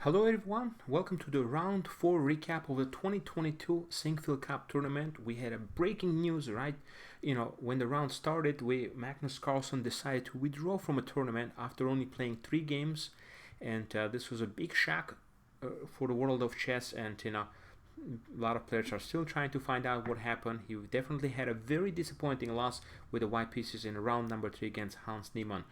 Hello everyone, welcome to the round 4 recap of the 2022 Sinquefield Cup tournament. We had a breaking news, right? When the round started, Magnus Carlsen decided to withdraw from a tournament after only playing 3 games, and this was a big shock for the world of chess. And a lot of players are still trying to find out what happened. He definitely had a very disappointing loss with the white pieces in round number 3 against Hans Niemann.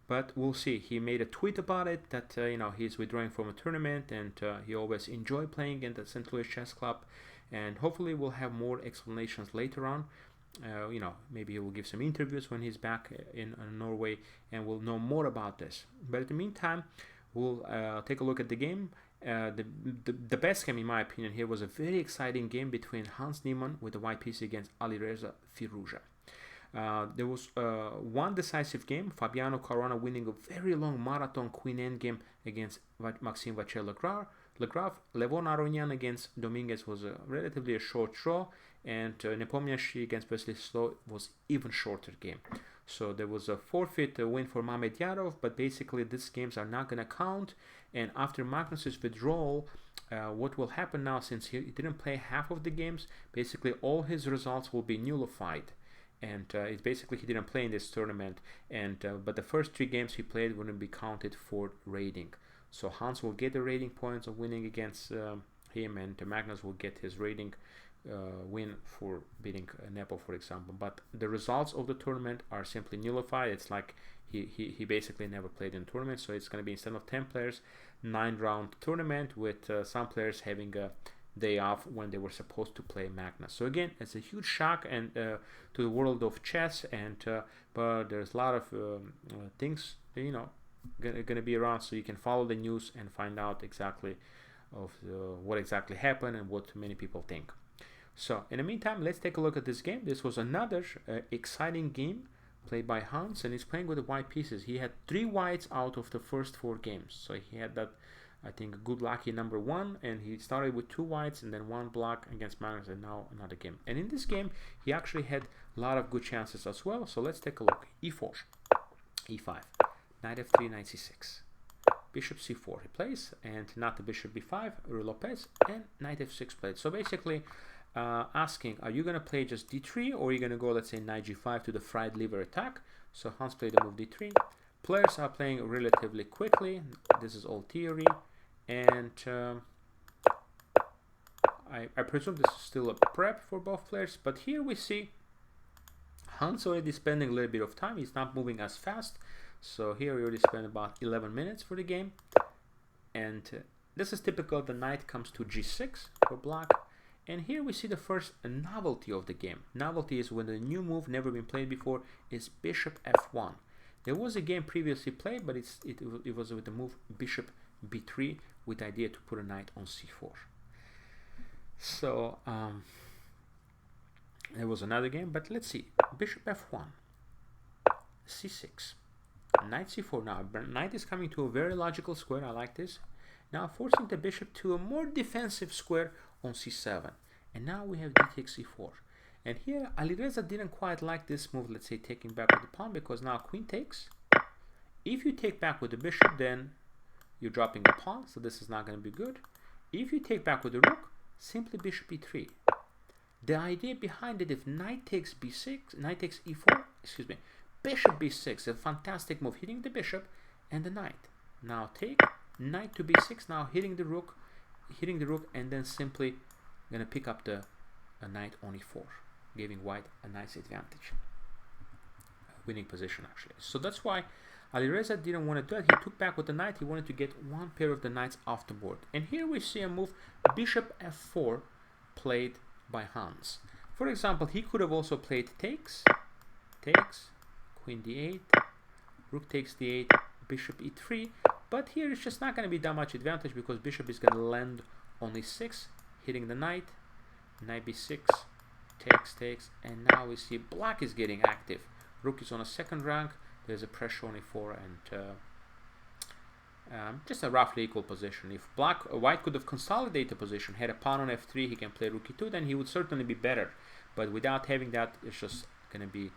But we'll see. He made a tweet about it that he's withdrawing from a tournament, and he always enjoyed playing in the St. Louis Chess Club. And hopefully we'll have more explanations later on. Maybe he will give some interviews when he's back in Norway, and we'll know more about this. But in the meantime, we'll take a look at the game. The best game, in my opinion, here was a very exciting game between Hans Niemann with the white piece against Alireza Firouzja. There was one decisive game, Fabiano Caruana winning a very long marathon queen endgame against Maxime Vacher-Lagrave. Levon Aronian against Dominguez was relatively a short draw, and Nepomniachtchi against Wesley So was even shorter game. So there was a forfeit win for Mamed Yarov, but basically these games are not going to count. And after Magnus's withdrawal, what will happen now, since he didn't play half of the games, basically all his results will be nullified. And it's basically he didn't play in this tournament, and but the first 3 games he played wouldn't be counted for rating. So Hans will get the rating points of winning against him, and Magnus will get his rating win for beating Nepo, for example. But the results of the tournament are simply nullified. It's like he basically never played in a tournament. So it's going to be, instead of 10 players, 9-round tournament with some players having a day off when they were supposed to play Magnus. So again, it's a huge shock and to the world of chess, and but there's a lot of things gonna be around, so you can follow the news and find out exactly of what exactly happened and what many people think. So in the meantime, let's take a look at this game. This was another exciting game played by Hans, and he's playing with the white pieces. He had 3 whites out of the first 4 games, so he had that, I think, good lucky number 1, and he started with 2 whites and then 1 black against Magnus, and now another game. And in this game, he actually had a lot of good chances as well. So let's take a look. E4, E5, Knight F3, Knight C6, Bishop C4 he plays, and not the Bishop B5, Ruy Lopez, and Knight F6 played. So basically asking, are you going to play just D3, or are you going to go, let's say, Knight G5 to the fried liver attack? So Hans played the move D3. Players are playing relatively quickly. This is all theory, and I presume this is still a prep for both players. But here we see Hans already spending a little bit of time. He's not moving as fast. So here we already spent about 11 minutes for the game. And this is typical. The knight comes to G6 for black. And here we see the first novelty of the game. Novelty is when the new move, never been played before, is Bishop F1. There was a game previously played, but it was with the move Bishop B3 with the idea to put a knight on C4. So there was another game, but let's see. Bishop F1, C6, Knight C4. Now knight is coming to a very logical square. I like this. Now forcing the bishop to a more defensive square on C7, and now we have D takes C4. And here Alireza didn't quite like this move, let's say taking back with the pawn, because now queen takes. If you take back with the bishop, then you're dropping the pawn, so this is not going to be good. If you take back with the rook, simply bishop e3. The idea behind it, if knight takes b6, knight takes e4, excuse me, bishop b6, a fantastic move, hitting the bishop and the knight. Now take knight to b6, now hitting the rook, and then simply going to pick up the knight on e4, giving white a nice advantage, winning position actually. So that's why Alireza didn't want to do it. He took back with the knight. He wanted to get one pair of the knights off the board. And here we see a move, Bishop F4, played by Hans. For example, he could have also played takes, Queen D8, Rook takes D8, Bishop E3. But here it's just not going to be that much advantage, because Bishop is going to land on E6, hitting the knight, Knight B6, takes, and now we see black is getting active. Rook is on a 2nd rank. There's a pressure on e4, and just a roughly equal position. If white could have consolidated the position, had a pawn on f3, he can play rook e2, then he would certainly be better. But without having that, it's just going to be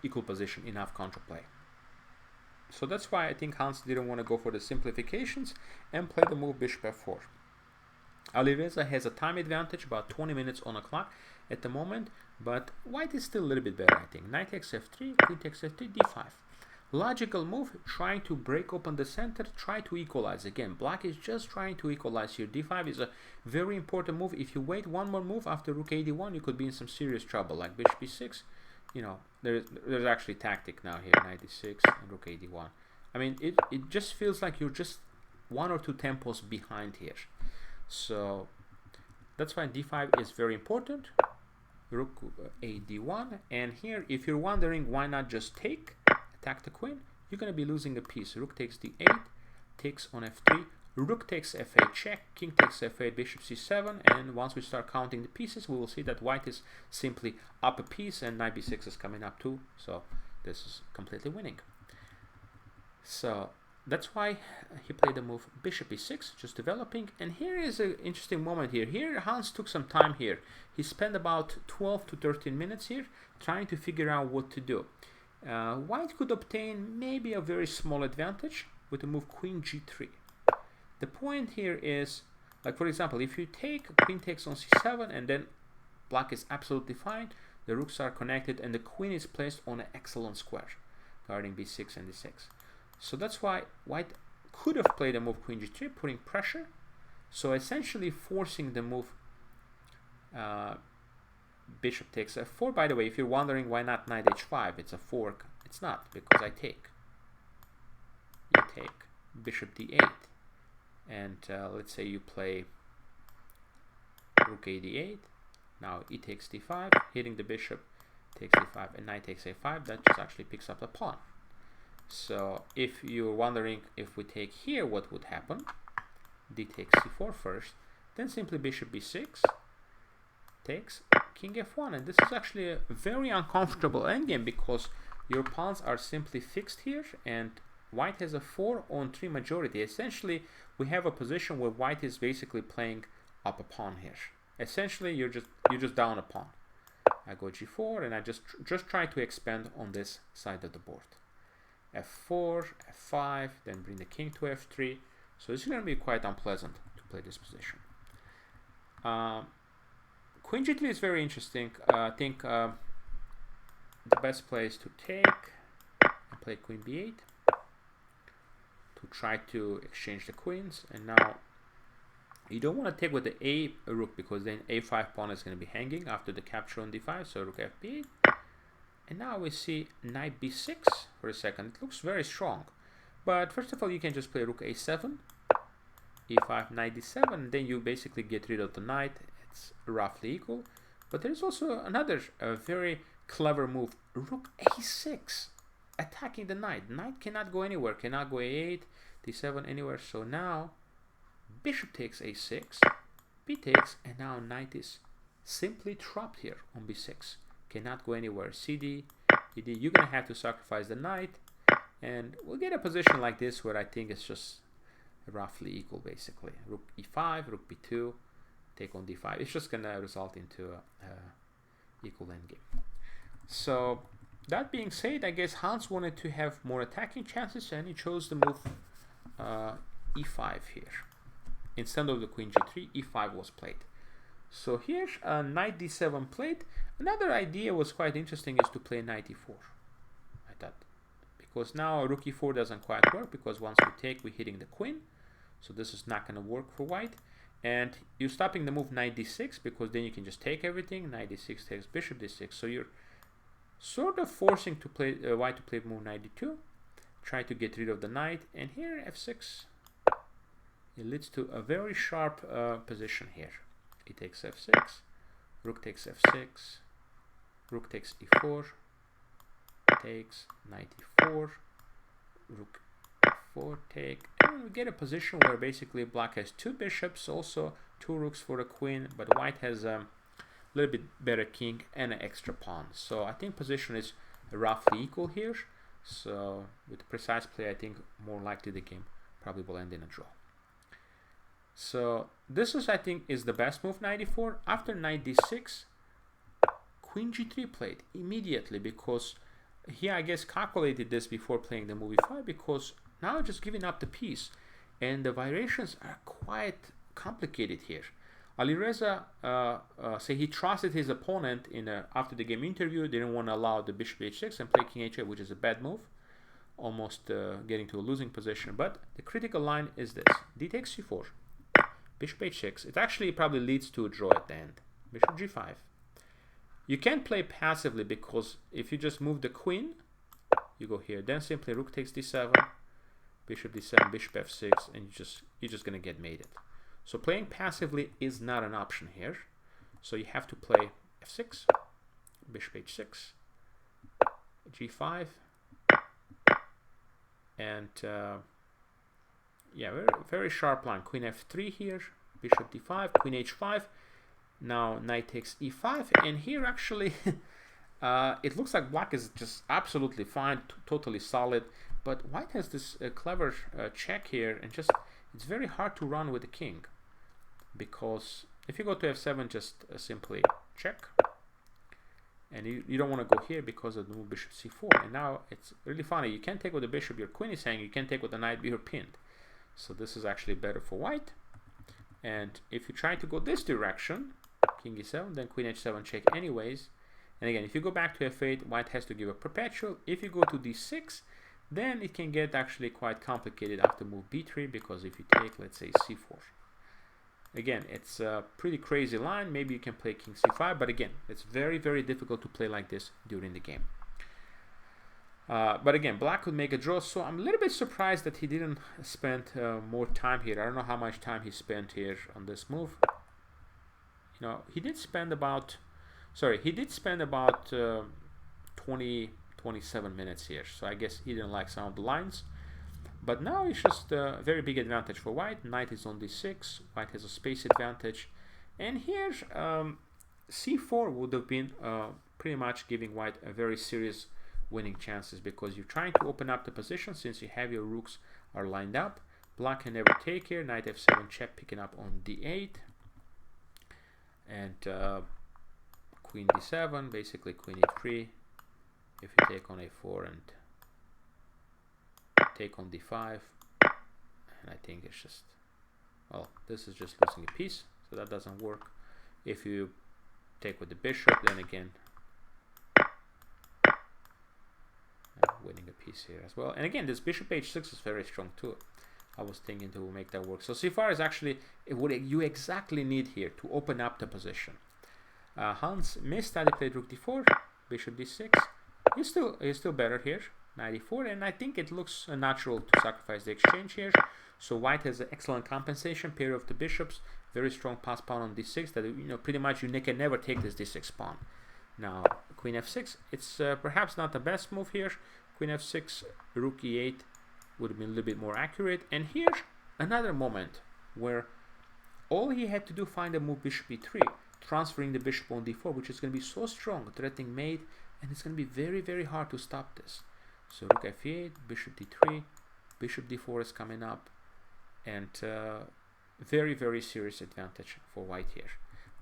equal position, enough counterplay. So that's why I think Hans didn't want to go for the simplifications and play the move bishop f4. Alireza has a time advantage, about 20 minutes on the clock at the moment, but white is still a little bit better, I think. Knight takes f3, queen takes f3, d5. Logical move, trying to break open the center, try to equalize. Again, black is just trying to equalize here. d5 is a very important move. If you wait one more move after rook a1, you could be in some serious trouble, like bishop b6. You know, there's actually tactic now here, knight d6 and rook a1. I mean, it just feels like you're just one or two tempos behind here. So that's why d5 is very important. Rook a d1, and here, if you're wondering why not just attack the queen, you're going to be losing a piece. Rook takes d8, takes on f3, rook takes f8 check, king takes f8, bishop c7, and once we start counting the pieces, we will see that white is simply up a piece, and knight b6 is coming up too, so this is completely winning. So that's why he played the move bishop e6, just developing. And here is an interesting moment here. Here Hans took some time here. He spent about 12 to 13 minutes here trying to figure out what to do. White could obtain maybe a very small advantage with the move queen g3. The point here is, like for example, if you take queen takes on c7 and then black is absolutely fine, the rooks are connected and the queen is placed on an excellent square, guarding b6 and d6. So that's why white could have played a move queen g3, putting pressure. So essentially forcing the move bishop takes f4. By the way, if you're wondering why not knight h5, it's a fork. It's not, because I take. You take bishop d8. And let's say you play rook a d8. Now e takes d5, hitting the bishop, takes d5, and knight takes a5. That just actually picks up the pawn. So if you're wondering if we take here, what would happen? D takes c4 first, then simply bishop b6 takes king f1, and this is actually a very uncomfortable endgame because your pawns are simply fixed here, and white has a 4-on-3 majority. Essentially, we have a position where white is basically playing up a pawn here. Essentially, you're just down a pawn. I go g4, and I just try to expand on this side of the board. f4, f5, then bring the king to f3. So it's going to be quite unpleasant to play this position. Queen g3 is very interesting. I think the best play is to take and play queen b8 to try to exchange the queens. And now you don't want to take with the a rook because then a5 pawn is going to be hanging after the capture on d5. So rook f8. And now we see knight b6 for a second. It looks very strong. But first of all, you can just play rook a7, e5, knight d7, and then you basically get rid of the knight. It's roughly equal. But there's also another very clever move, rook a6, attacking the knight. Knight cannot go anywhere, cannot go a8, d7 anywhere. So now bishop takes a6, b takes, and now knight is simply trapped here on b6. Cannot go anywhere. CD, ED, you're going to have to sacrifice the knight, and we'll get a position like this where I think it's just roughly equal basically. Rook e5, rook b2, take on d5. It's just going to result into a equal endgame. So that being said, I guess Hans wanted to have more attacking chances, and he chose the move e5 here. Instead of the queen g3, e5 was played. So here, knight d7 played. Another idea was quite interesting is to play knight e4. I thought, because now rook e4 doesn't quite work because once we take, we're hitting the queen. So this is not going to work for white. And you're stopping the move knight d6 because then you can just take everything. Knight d6 takes bishop d6. So you're sort of forcing to play white to play move knight d2. Try to get rid of the knight. And here f6. It leads to a very sharp position here. E takes f6, rook takes f6, rook takes e4, takes, knight e4, rook e4, take, and we get a position where basically black has two bishops, also two rooks for the queen, but white has a little bit better king and an extra pawn. So I think position is roughly equal here. So with precise play, I think more likely the game probably will end in a draw. So this is, I think, is the best move, knight e4. After knight d6, queen g3 played immediately because he, I guess, calculated this before playing the move e5, because now just giving up the piece, and the variations are quite complicated here. Alireza say he trusted his opponent in after the game interview, didn't want to allow the bishop h6 and play king h8, which is a bad move, almost getting to a losing position. But the critical line is this: d takes c4, bishop h6. It actually probably leads to a draw at the end. Bishop g5. You can't play passively, because if you just move the queen, you go here. Then simply rook takes d7, bishop d7, bishop f6, and you're just gonna get mated. So playing passively is not an option here. So you have to play f6, bishop h6, g5, and yeah, very sharp line. Queen f3 here, bishop d5, queen h5. Now knight takes e5, and here actually it looks like black is just absolutely fine, totally solid. But white has this clever check here, and just it's very hard to run with the king, because if you go to f7, just simply check, and you don't want to go here because of the move bishop c4. And now it's really funny, you can't take with the bishop, your queen is hanging, you can't take with the knight, you're pinned. So this is actually better for white. And if you try to go this direction, king e7, then queen h7 check anyways. And again, if you go back to f8, white has to give a perpetual. If you go to d6, then it can get actually quite complicated after move b3, because if you take, let's say, c4. Again, it's a pretty crazy line. Maybe you can play king c5, but again, it's very, very difficult to play like this during the game. But again, black could make a draw, so I'm a little bit surprised that he didn't spend more time here. I don't know how much time he spent here on this move. You know, he did spend about 27 minutes here, so I guess he didn't like some of the lines. But now it's just a very big advantage for white. Knight is on d6, white has a space advantage, and here c4 would have been pretty much giving white a very serious winning chances, because you're trying to open up the position since you have your rooks are lined up. Black can never take here. Knight f7 check, picking up on d8, and queen d7, basically queen e3. If you take on a4 and take on d5, and I think it's just, well, this is just losing a piece, so that doesn't work. If you take with the bishop, then again winning a piece here as well. And again, this bishop h6 is very strong too. I was thinking to make that work. So c4 is actually what you exactly need here to open up the position. Hans missed that. He played rook d4, bishop d6. He's still better here, knight e4, and I think it looks natural to sacrifice the exchange here. So white has an excellent compensation, pair of the bishops, very strong pass pawn on d6 that, you know, pretty much you can never take this d6 pawn. Now queen f6, it's perhaps not the best move here. Queen f6, rook e8 would have been a little bit more accurate. And here's another moment where all he had to do, find a move bishop e3, transferring the bishop on d4, which is going to be so strong, threatening mate, and it's going to be very, very hard to stop this. So rook f8, bishop d3, bishop d4 is coming up, and very, very serious advantage for white here.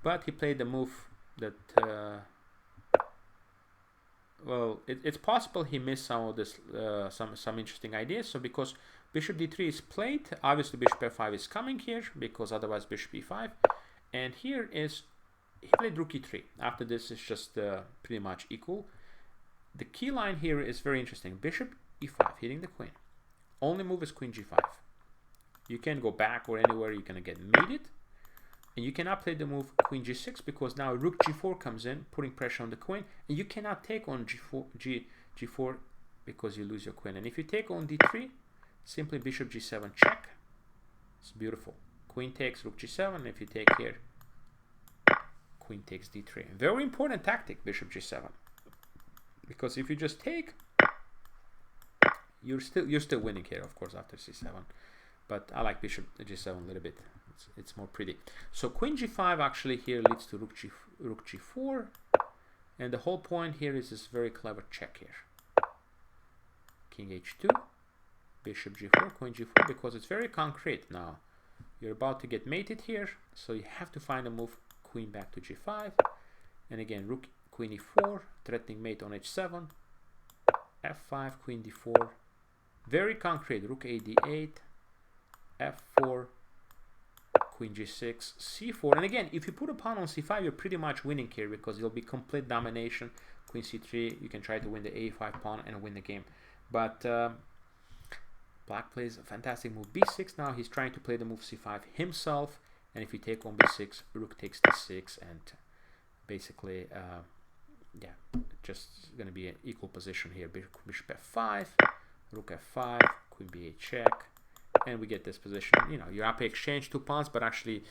But he played the move that well, it's possible he missed some of this, some interesting ideas. So because bishop d3 is played, obviously bishop f5 is coming here, because otherwise bishop e5. And here is, he played rook e3. After this is just pretty much equal. The key line here is very interesting. Bishop e5, hitting the queen. Only move is queen g5. You can't go back or anywhere, you're going to get mated. And you cannot play the move queen g6, because now rook g4 comes in, putting pressure on the queen, and you cannot take on g4 because you lose your queen. And if you take on d3, simply bishop g7 check. It's beautiful. Queen takes rook g7. If you take here, queen takes d3. Very important tactic, bishop g7, because if you just take, you're still winning here, of course, after c7. But I like bishop g7 a little bit. It's more pretty. So queen g5 actually here leads to rook g4, and the whole point here is this very clever check here. King h2, bishop g4, queen g4, because it's very concrete now. You're about to get mated here, so you have to find a move, queen back to g5, and again rook queen e4, threatening mate on h7, f5, queen d4. Very concrete. Rook a d8, f4, queen g6, c4. And again, if you put a pawn on c5, you're pretty much winning here because it'll be complete domination. Queen c3, you can try to win the a5 pawn and win the game. But black plays a fantastic move b6. Now he's trying to play the move c5 himself. And if you take on b6, rook takes d6, and basically, yeah, just going to be an equal position here. Bishop f5, rook f5, queen b8 check, and we get this position. You know, you're up to exchange 2 pawns, but actually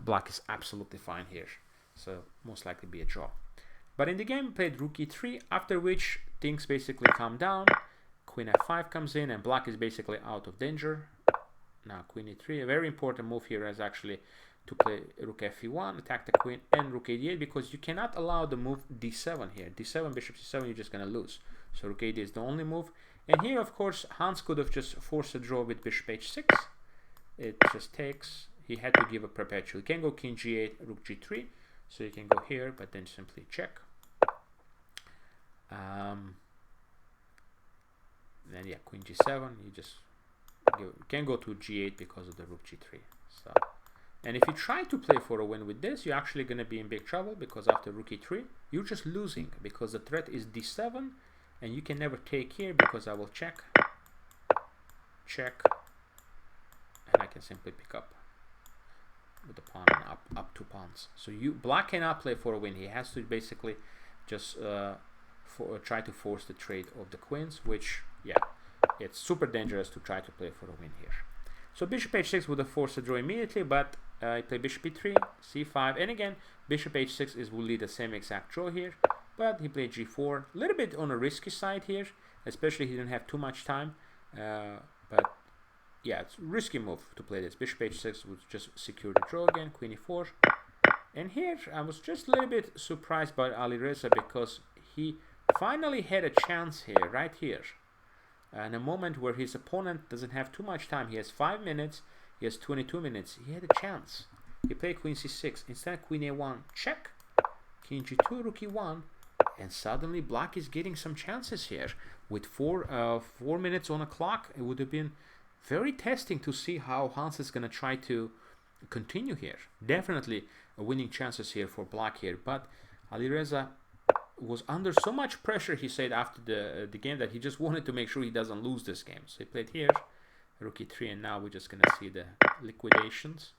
black is absolutely fine here. So most likely be a draw. But in the game, played rook e3, after which things basically calm down. Queen f5 comes in, and black is basically out of danger. Now queen e3, a very important move here is actually to play rook fe1, attack the queen, and rook a8, because you cannot allow the move d7 here. d7, bishop c7, you're just going to lose. So rook a8 is the only move. And here, of course, Hans could have just forced a draw with bishop h6. It just takes. He had to give a perpetual. You can go king g8, rook g3. So you can go here, but then simply check. Then yeah, queen g7. You just you can go to g8 because of the rook g3. So, and if you try to play for a win with this, you're actually going to be in big trouble, because after rook e3, you're just losing, because the threat is d7, and you can never take here because I will check, and I can simply pick up with the pawn and up 2 pawns. So black cannot play for a win. He has to basically just try to force the trade of the queens, which, yeah, it's super dangerous to try to play for a win here. So bishop h6 would have forced a draw immediately, but I play bishop e3, c5, and again, bishop h6 will lead the same exact draw here, but he played g4, a little bit on a risky side here, especially he didn't have too much time, but yeah, it's a risky move to play this. Bishop h6 would just secure the draw again, queen e4, and here I was just a little bit surprised by Alireza, because he finally had a chance here, right here. In a moment where his opponent doesn't have too much time. He has 5 minutes, he has 22 minutes. He had a chance. He played queen c6. Instead, queen a1, check. King g2, rook e1. And suddenly black is getting some chances here. With 4 minutes on the clock, it would have been very testing to see how Hans is going to try to continue here. Definitely winning chances here for black here. But Alireza was under so much pressure, he said after the game, that he just wanted to make sure he doesn't lose this game. So he played here, rook e3, and now we're just going to see the liquidations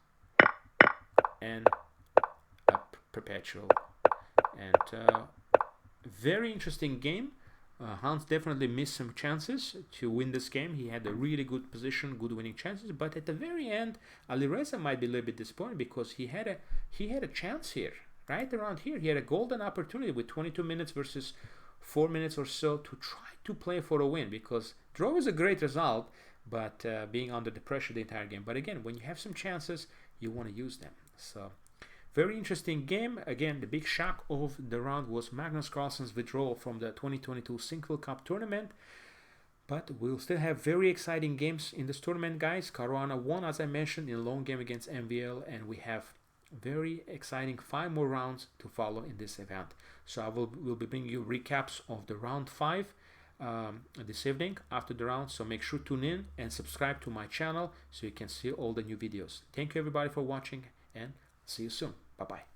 and a perpetual. And very interesting game. Hans definitely missed some chances to win this game. He had a really good position, good winning chances, but at the very end, Alireza might be a little bit disappointed, because he had a chance here. Right around here, he had a golden opportunity with 22 minutes versus 4 minutes or so to try to play for a win, because draw is a great result, but being under the pressure the entire game. But again, when you have some chances, you want to use them. So very interesting game. Again, the big shock of the round was Magnus Carlsen's withdrawal from the 2022 Sinquefield Cup tournament. But we'll still have very exciting games in this tournament, guys. Caruana won, as I mentioned, in a long game against MVL, and we have very exciting 5 more rounds to follow in this event. So I will be bringing you recaps of the round 5 this evening after the round. So make sure to tune in and subscribe to my channel so you can see all the new videos. Thank you everybody for watching, and see you soon. Bye bye.